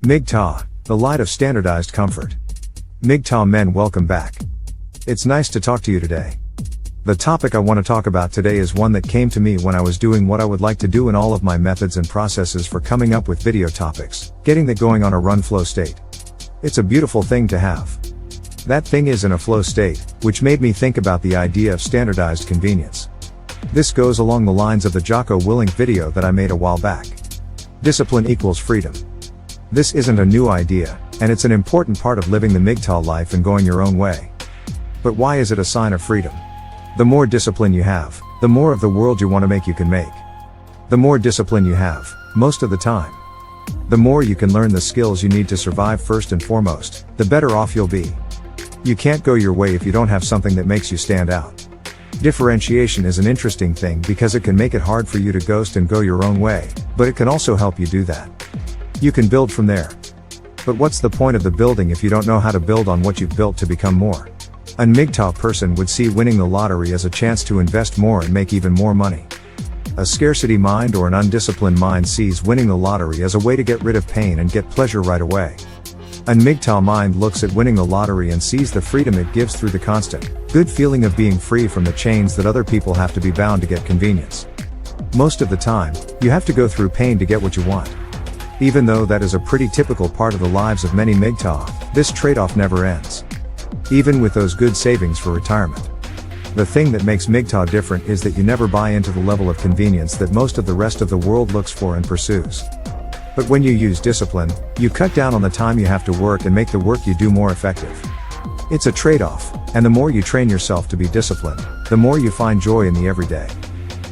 MGTOW, the light of standardized comfort. MGTOW men, welcome back. It's nice to talk to you today. The topic I want to talk about today is one that came to me when I was doing what I would like to do in all of my methods and processes for coming up with video topics, getting that going on a run flow state. It's a beautiful thing to have. That thing is in a flow state, which made me think about the idea of standardized convenience. This goes along the lines of the Jocko Willink video that I made a while back. Discipline equals freedom. This isn't a new idea, and it's an important part of living the MGTOW life and going your own way. But why is it a sign of freedom? The more discipline you have, the more of the world you want to make you can make. The more discipline you have, most of the time, the more you can learn the skills you need to survive first and foremost, the better off you'll be. You can't go your way if you don't have something that makes you stand out. Differentiation is an interesting thing because it can make it hard for you to ghost and go your own way, but it can also help you do that. You can build from there. But what's the point of the building if you don't know how to build on what you've built to become more? A MGTOW person would see winning the lottery as a chance to invest more and make even more money. A scarcity mind or an undisciplined mind sees winning the lottery as a way to get rid of pain and get pleasure right away. A MGTOW mind looks at winning the lottery and sees the freedom it gives through the constant, good feeling of being free from the chains that other people have to be bound to get convenience. Most of the time, you have to go through pain to get what you want. Even though that is a pretty typical part of the lives of many MGTOW, this trade-off never ends. Even with those good savings for retirement. The thing that makes MGTOW different is that you never buy into the level of convenience that most of the rest of the world looks for and pursues. But when you use discipline, you cut down on the time you have to work and make the work you do more effective. It's a trade-off, and the more you train yourself to be disciplined, the more you find joy in the everyday.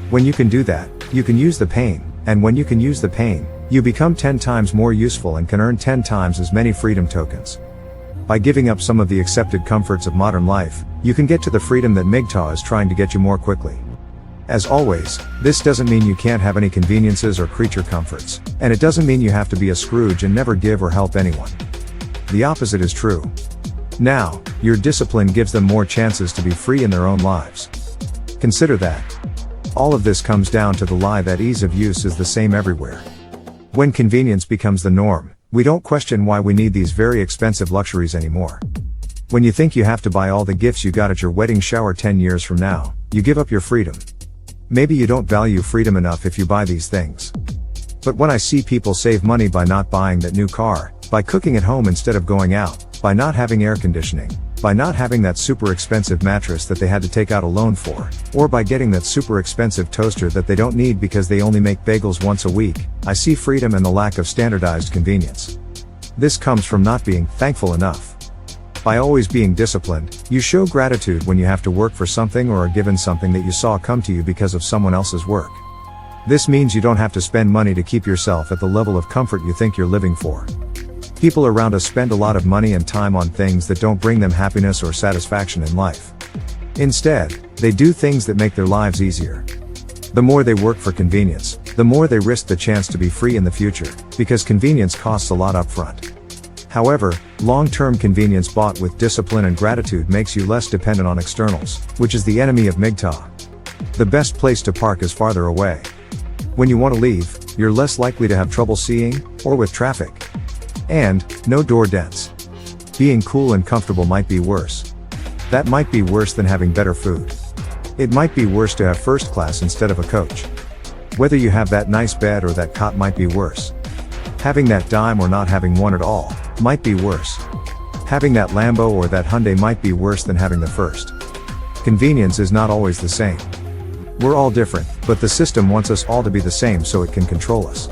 When you can do that, you can use the pain, and when you can use the pain, you become 10 times more useful and can earn 10 times as many freedom tokens. By giving up some of the accepted comforts of modern life, you can get to the freedom that MGTOW is trying to get you more quickly. As always, this doesn't mean you can't have any conveniences or creature comforts, and it doesn't mean you have to be a Scrooge and never give or help anyone. The opposite is true. Now, your discipline gives them more chances to be free in their own lives. Consider that. All of this comes down to the lie that ease of use is the same everywhere. When convenience becomes the norm, we don't question why we need these very expensive luxuries anymore. When you think you have to buy all the gifts you got at your wedding shower 10 years from now, you give up your freedom. Maybe you don't value freedom enough if you buy these things. But when I see people save money by not buying that new car, by cooking at home instead of going out, by not having air conditioning, by not having that super expensive mattress that they had to take out a loan for, or by getting that super expensive toaster that they don't need because they only make bagels once a week, I see freedom and the lack of standardized convenience. This comes from not being thankful enough. By always being disciplined, you show gratitude when you have to work for something or are given something that you saw come to you because of someone else's work. This means you don't have to spend money to keep yourself at the level of comfort you think you're living for. People around us spend a lot of money and time on things that don't bring them happiness or satisfaction in life. Instead, they do things that make their lives easier. The more they work for convenience, the more they risk the chance to be free in the future, because convenience costs a lot up front. However, long-term convenience bought with discipline and gratitude makes you less dependent on externals, which is the enemy of MGTOW. The best place to park is farther away. When you want to leave, you're less likely to have trouble seeing, or with traffic. And, no door dents. Being cool and comfortable might be worse. That might be worse than having better food. It might be worse to have first class instead of a coach. Whether you have that nice bed or that cot might be worse. Having that dime or not having one at all, might be worse. Having that Lambo or that Hyundai might be worse than having the first. Convenience is not always the same. We're all different, but the system wants us all to be the same so it can control us.